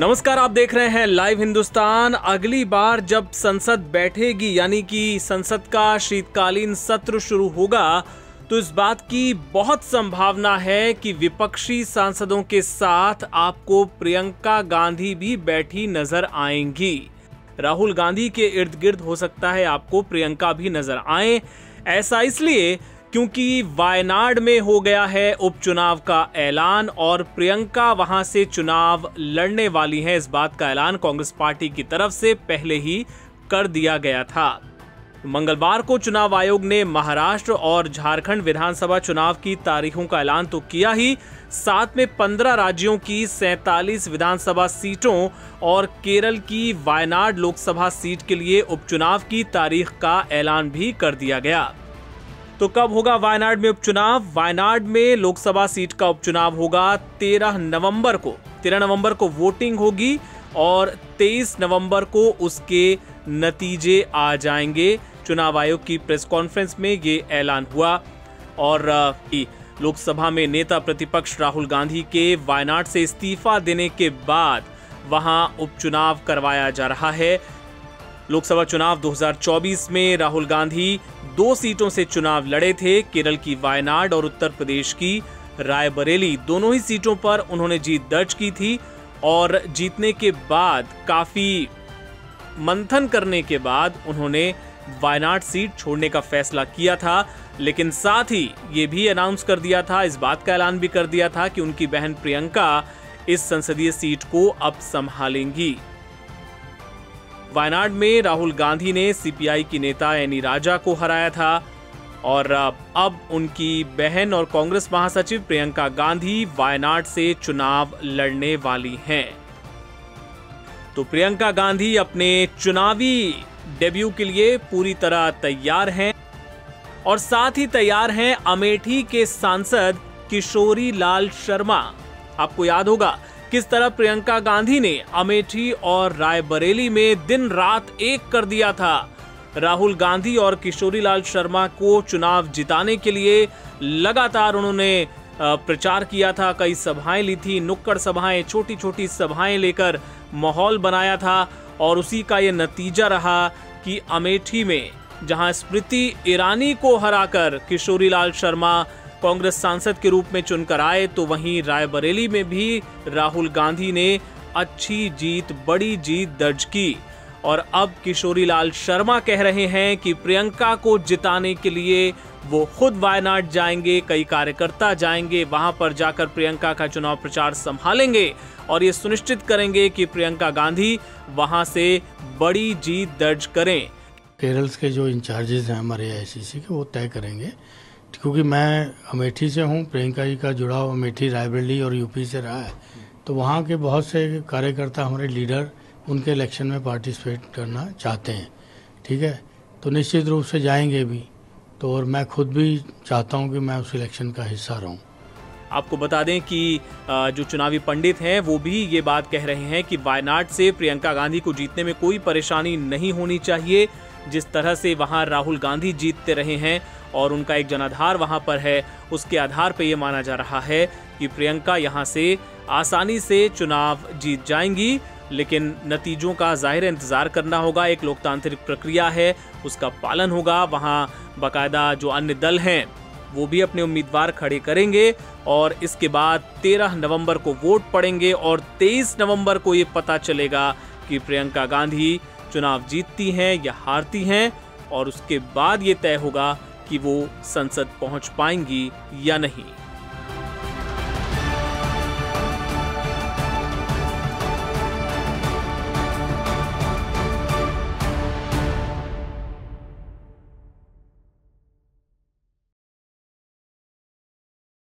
नमस्कार, आप देख रहे हैं लाइव हिंदुस्तान। अगली बार जब संसद बैठेगी यानी कि संसद का शीतकालीन सत्र शुरू होगा तो इस बात की बहुत संभावना है कि विपक्षी सांसदों के साथ आपको प्रियंका गांधी भी बैठी नजर आएंगी। राहुल गांधी के इर्द गिर्द हो सकता है आपको प्रियंका भी नजर आए। ऐसा इसलिए क्योंकि वायनाड में हो गया है उपचुनाव का ऐलान और प्रियंका वहां से चुनाव लड़ने वाली हैं। इस बात का ऐलान कांग्रेस पार्टी की तरफ से पहले ही कर दिया गया था। मंगलवार को चुनाव आयोग ने महाराष्ट्र और झारखंड विधानसभा चुनाव की तारीखों का ऐलान तो किया ही, साथ में 15 राज्यों की 47 विधानसभा सीटों और केरल की वायनाड लोकसभा सीट के लिए उपचुनाव की तारीख का ऐलान भी कर दिया गया। तो कब होगा वायनाड में उपचुनाव? वायनाड में लोकसभा सीट का उपचुनाव होगा 13 नवंबर को वोटिंग होगी और 23 नवंबर को उसके नतीजे आ जाएंगे। चुनाव आयोग की प्रेस कॉन्फ्रेंस में ये ऐलान हुआ और लोकसभा में नेता प्रतिपक्ष राहुल गांधी के वायनाड से इस्तीफा देने के बाद वहां उपचुनाव करवाया जा रहा है। लोकसभा चुनाव 2024 में राहुल गांधी 2 सीटों से चुनाव लड़े थे, केरल की वायनाड और उत्तर प्रदेश की रायबरेली। दोनों ही सीटों पर उन्होंने जीत दर्ज की थी और जीतने के बाद काफी मंथन करने के बाद उन्होंने वायनाड सीट छोड़ने का फैसला किया था, लेकिन साथ ही ये भी अनाउंस कर दिया था, इस बात का ऐलान भी कर दिया था कि उनकी बहन प्रियंका इस संसदीय सीट को अब संभालेंगी। वायनाड में राहुल गांधी ने सीपीआई की नेता एनी राजा को हराया था और अब उनकी बहन और कांग्रेस महासचिव प्रियंका गांधी वायनाड से चुनाव लड़ने वाली हैं। तो प्रियंका गांधी अपने चुनावी डेब्यू के लिए पूरी तरह तैयार हैं और साथ ही तैयार हैं अमेठी के सांसद किशोरी लाल शर्मा। आपको याद होगा किस तरह प्रियंका गांधी ने अमेठी और रायबरेली में दिन रात एक कर दिया था। राहुल गांधी और किशोरी लाल शर्मा को चुनाव जिताने के लिए लगातार उन्होंने प्रचार किया था, कई सभाएं ली थी, नुक्कड़ सभाएं, छोटी छोटी सभाएं लेकर माहौल बनाया था और उसी का ये नतीजा रहा कि अमेठी में जहां स्मृति ईरानी को हराकर किशोरी लाल शर्मा कांग्रेस सांसद के रूप में चुनकर आए, तो वहीं रायबरेली में भी राहुल गांधी ने अच्छी जीत, बड़ी जीत दर्ज की। और अब किशोरी लाल शर्मा कह रहे हैं कि प्रियंका को जिताने के लिए वो खुद वायनाड जाएंगे, कई कार्यकर्ता जाएंगे, वहां पर जाकर प्रियंका का चुनाव प्रचार संभालेंगे और ये सुनिश्चित करेंगे कि प्रियंका गांधी वहां से बड़ी जीत दर्ज करें। केरल के जो इंचार्जेस हैं हमारे आईसीसी के, वो तय करेंगे, क्योंकि मैं अमेठी से हूँ, प्रियंका जी का जुड़ाव अमेठी, रायबरेली और यूपी से रहा है, तो वहाँ के बहुत से कार्यकर्ता, हमारे लीडर, उनके इलेक्शन में पार्टिसिपेट करना चाहते हैं। ठीक है, तो निश्चित रूप से जाएंगे भी, तो और मैं खुद भी चाहता हूँ कि मैं उस इलेक्शन का हिस्सा रहूँ। आपको बता दें कि जो चुनावी पंडित हैं वो भी ये बात कह रहे हैं कि वायनाड से प्रियंका गांधी को जीतने में कोई परेशानी नहीं होनी चाहिए। जिस तरह से वहां राहुल गांधी जीतते रहे हैं और उनका एक जनाधार वहां पर है, उसके आधार पर यह माना जा रहा है कि प्रियंका यहां से आसानी से चुनाव जीत जाएंगी। लेकिन नतीजों का जाहिर इंतजार करना होगा, एक लोकतांत्रिक प्रक्रिया है, उसका पालन होगा। वहां बाकायदा जो अन्य दल हैं वो भी अपने उम्मीदवार खड़े करेंगे और इसके बाद 13 नवंबर को वोट पड़ेंगे और 23 नवंबर को ये पता चलेगा कि प्रियंका गांधी चुनाव जीतती हैं या हारती हैं और उसके बाद ये तय होगा कि वो संसद पहुंच पाएंगी या नहीं।